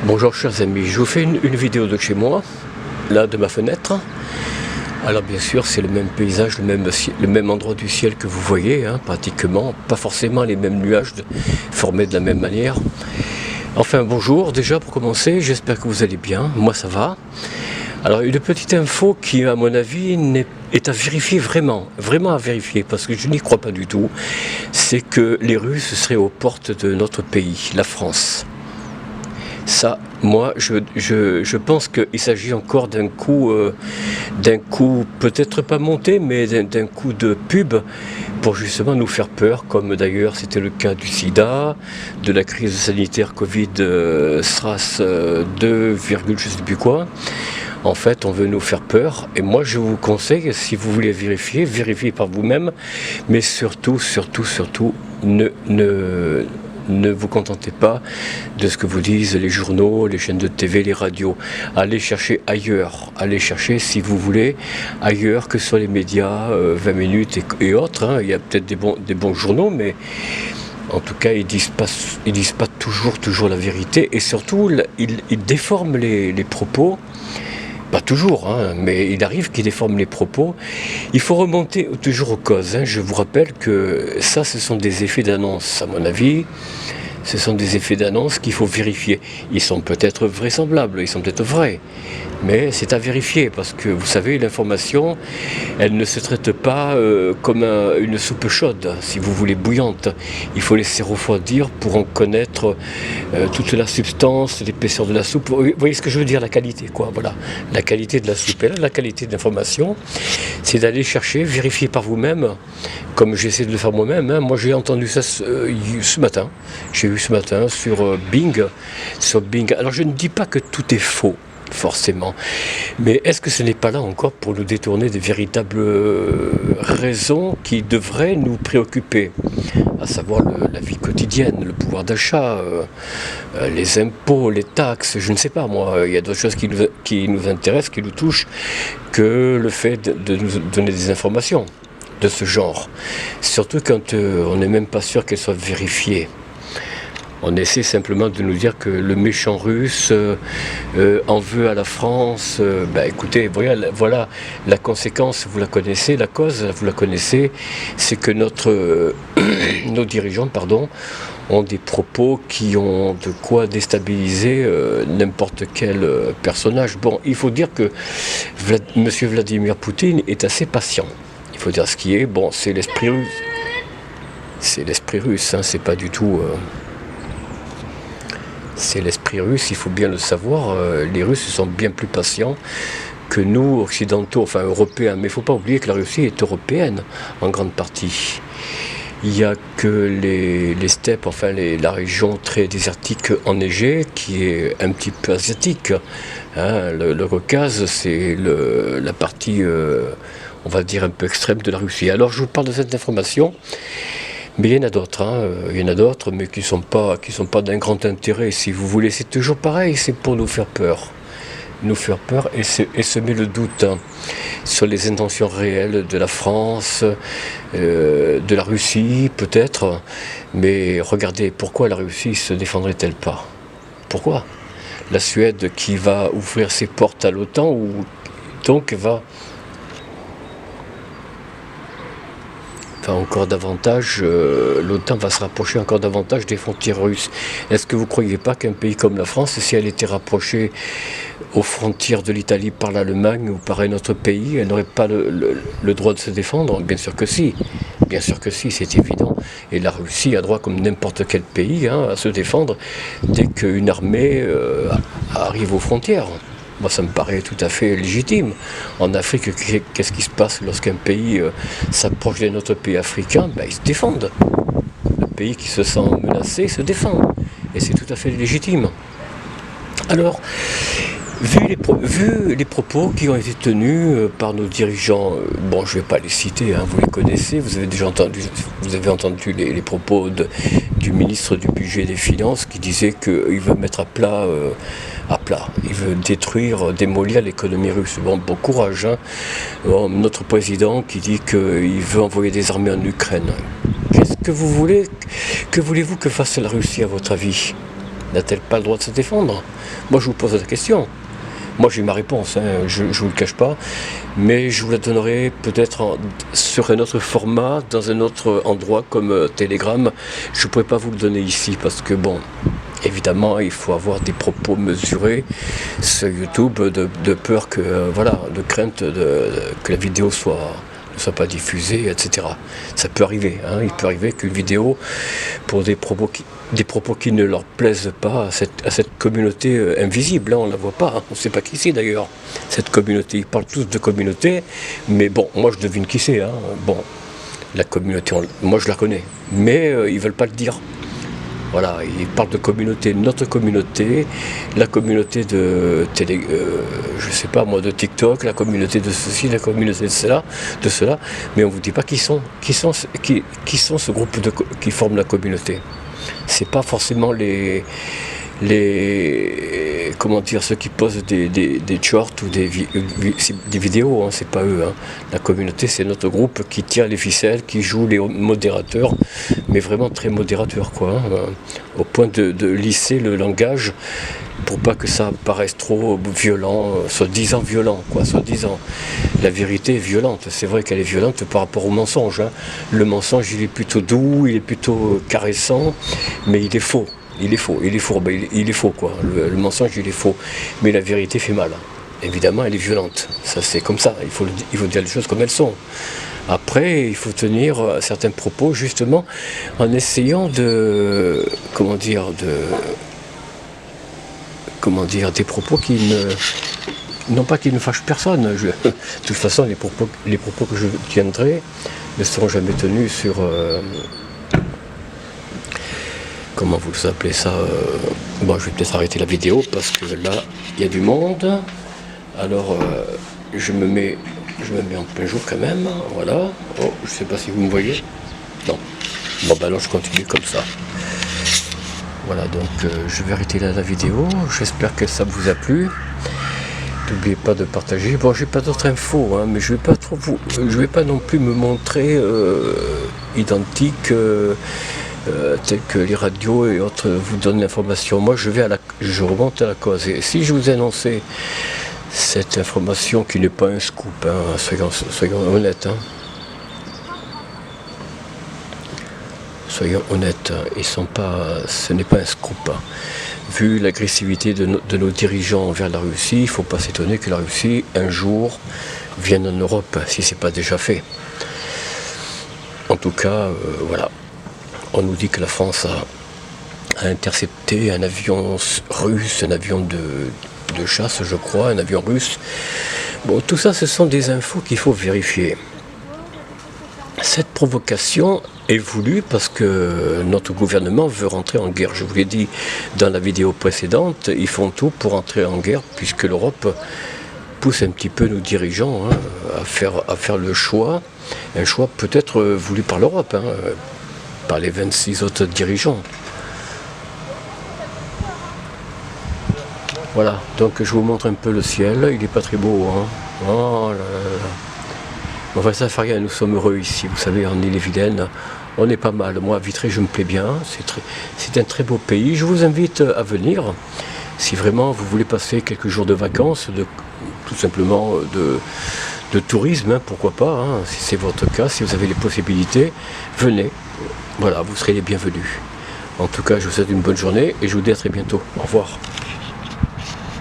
Bonjour chers amis, je vous fais une vidéo de chez moi, là de ma fenêtre. Alors bien sûr c'est le même paysage, le même endroit du ciel que vous voyez, hein, pratiquement, pas forcément les mêmes nuages formés de la même manière. Enfin bonjour déjà pour commencer, j'espère que vous allez bien, moi ça va. Alors une petite info qui à mon avis est à vérifier vraiment à vérifier, parce que je n'y crois pas du tout, c'est que les Russes seraient aux portes de notre pays, la France. Ça, moi, je pense qu'il s'agit encore d'un coup peut-être pas monté, mais d'un coup de pub pour justement nous faire peur, comme d'ailleurs c'était le cas du sida, de la crise sanitaire Covid SRAS 2, je sais plus quoi. En fait, on veut nous faire peur, et moi je vous conseille, si vous voulez vérifiez par vous-même, mais surtout, ne vous contentez pas de ce que vous disent les journaux, les chaînes de TV, les radios. Allez chercher ailleurs, allez chercher si vous voulez ailleurs que sur les médias, 20 minutes et autres. Hein. Il y a peut-être des bons journaux, mais en tout cas ils disent pas toujours la vérité, et surtout ils déforment les propos. Pas toujours, hein, mais il arrive qu'ils déforment les propos. Il faut remonter toujours aux causes. Hein. Je vous rappelle que ça, ce sont des effets d'annonce, à mon avis. Ce sont des effets d'annonce qu'il faut vérifier. Ils sont peut-être vraisemblables, ils sont peut-être vrais, mais c'est à vérifier, parce que vous savez, l'information, elle ne se traite pas comme une soupe chaude, si vous voulez, bouillante. Il faut laisser refroidir pour en connaître toute la substance, l'épaisseur de la soupe. Vous voyez ce que je veux dire, la qualité, quoi. Voilà, la qualité de la soupe. Et là, la qualité de l'information, c'est d'aller chercher, vérifier par vous-même, comme j'essaie de le faire moi-même. Hein. Moi, j'ai entendu ça ce matin. J'ai vu ce matin sur Bing. Alors, je ne dis pas que tout est faux, forcément. Mais est-ce que ce n'est pas là encore pour nous détourner des véritables raisons qui devraient nous préoccuper, à savoir la vie quotidienne, le pouvoir d'achat, les impôts, les taxes, je ne sais pas moi, il y a d'autres choses qui nous intéressent, qui nous touchent, que le fait de nous donner des informations de ce genre. Surtout quand on n'est même pas sûr qu'elles soient vérifiées. On essaie simplement de nous dire que le méchant russe en veut à la France. Écoutez, voilà la conséquence, vous la connaissez, la cause, vous la connaissez, c'est que nos dirigeants, ont des propos qui ont de quoi déstabiliser n'importe quel personnage. Bon, il faut dire que M. Vladimir Poutine est assez patient. Il faut dire ce qui est. Bon, c'est l'esprit russe. C'est l'esprit russe, hein, c'est pas du tout... C'est l'esprit russe, il faut bien le savoir. Les Russes sont bien plus patients que nous, occidentaux, enfin européens. Mais il ne faut pas oublier que la Russie est européenne, en grande partie. Il n'y a que les steppes, la région très désertique enneigée, qui est un petit peu asiatique. Hein. Le Caucase, c'est la partie, on va dire, un peu extrême de la Russie. Alors je vous parle de cette information. Mais il y en a d'autres, mais qui sont pas d'un grand intérêt, si vous voulez. C'est toujours pareil, c'est pour nous faire peur et semer le doute sur les intentions réelles de la France, de la Russie peut-être. Mais regardez, pourquoi la Russie se défendrait-elle pas? Pourquoi? La Suède qui va ouvrir ses portes à l'OTAN, ou donc encore davantage, l'OTAN va se rapprocher encore davantage des frontières russes. Est-ce que vous ne croyez pas qu'un pays comme la France, si elle était rapprochée aux frontières de l'Italie par l'Allemagne ou par un autre pays, elle n'aurait pas le droit de se défendre? Bien sûr que si, c'est évident. Et la Russie a droit, comme n'importe quel pays, à se défendre dès qu'une armée arrive aux frontières. Moi, ça me paraît tout à fait légitime. En Afrique, qu'est-ce qui se passe lorsqu'un pays s'approche d'un autre pays africain? Ils se défendent. Le pays qui se sent menacé se défend. Et c'est tout à fait légitime. Alors, vu les propos qui ont été tenus par nos dirigeants, je ne vais pas les citer, vous les connaissez, vous avez entendu les propos du ministre du Budget et des Finances qui disait qu'il veut mettre à plat, il veut démolir l'économie russe. Bon courage. Notre président qui dit qu'il veut envoyer des armées en Ukraine. Que voulez-vous que fasse la Russie à votre avis? N'a-t-elle pas le droit de se défendre? Moi, je vous pose la question. Moi, j'ai ma réponse, hein, je ne vous le cache pas, mais je vous la donnerai peut-être sur un autre format, dans un autre endroit comme Telegram. Je ne pourrais pas vous le donner ici parce que, bon, évidemment, il faut avoir des propos mesurés sur YouTube de peur que, voilà, de crainte que la vidéo ne soit pas diffusée, etc. Ça peut arriver, hein, il peut arriver qu'une vidéo, pour des propos qui ne leur plaisent pas à cette communauté invisible, hein, on ne la voit pas, hein, on ne sait pas qui c'est d'ailleurs, cette communauté. Ils parlent tous de communauté, mais bon, moi je devine qui c'est. Hein. Bon, la communauté, moi je la connais, mais ils ne veulent pas le dire. Voilà, ils parlent de communauté, notre communauté, la communauté de je sais pas moi, de TikTok, la communauté de ceci, la communauté de cela, mais on ne vous dit pas qui sont ce groupe qui forment la communauté. C'est pas forcément comment dire, ceux qui posent des shorts ou des vidéos, hein, c'est pas eux. Hein. La communauté, c'est notre groupe qui tire les ficelles, qui joue les modérateurs, mais vraiment très modérateurs, quoi. Hein, au point de lisser le langage pour pas que ça paraisse trop violent, soi-disant violent, quoi, soi-disant. La vérité est violente, c'est vrai qu'elle est violente par rapport au mensonge. Hein. Le mensonge, il est plutôt doux, il est plutôt caressant, mais il est faux. Il est faux quoi. Le mensonge il est faux. Mais la vérité fait mal. Évidemment elle est violente. Ça c'est comme ça. Il faut dire les choses comme elles sont. Après il faut tenir certains propos justement en essayant des propos qui non pas qui ne fâchent personne. De toute façon les propos que je tiendrai ne seront jamais tenus sur comment vous appelez ça bon, je vais peut-être arrêter la vidéo parce que là, il y a du monde. Alors, je me mets en plein jour quand même. Voilà. Oh, je ne sais pas si vous me voyez. Non. Bon, ben alors, je continue comme ça. Voilà, donc je vais arrêter là la vidéo. J'espère que ça vous a plu. N'oubliez pas de partager. Bon, j'ai pas d'autres infos, hein, mais je vais pas non plus me montrer identique. Tels que les radios et autres vous donnent l'information. Moi je remonte à la cause. Et si je vous ai annoncé cette information qui n'est pas un scoop, hein, soyons honnêtes. Hein. Soyons honnêtes, ce n'est pas un scoop. Hein. Vu l'agressivité de nos dirigeants envers la Russie, il ne faut pas s'étonner que la Russie, un jour, vienne en Europe, si ce n'est pas déjà fait. En tout cas, voilà. On nous dit que la France a intercepté un avion russe, un avion de chasse, je crois, un avion russe. Bon, tout ça, ce sont des infos qu'il faut vérifier. Cette provocation est voulue parce que notre gouvernement veut rentrer en guerre. Je vous l'ai dit dans la vidéo précédente, ils font tout pour entrer en guerre puisque l'Europe pousse un petit peu nos dirigeants hein, à faire le choix, un choix peut-être voulu par l'Europe, hein, par les 26 autres dirigeants. Voilà, donc je vous montre un peu le ciel, il n'est pas très beau, hein. Oh là là. Enfin ça fait rien, nous sommes heureux ici, vous savez, en Ille-et-Vilaine, on est pas mal. Moi à Vitré je me plais bien, c'est un très beau pays, je vous invite à venir, si vraiment vous voulez passer quelques jours de vacances, tout simplement de tourisme, hein, pourquoi pas, hein, si c'est votre cas, si vous avez les possibilités, venez. Voilà, vous serez les bienvenus. En tout cas, je vous souhaite une bonne journée et je vous dis à très bientôt. Au revoir.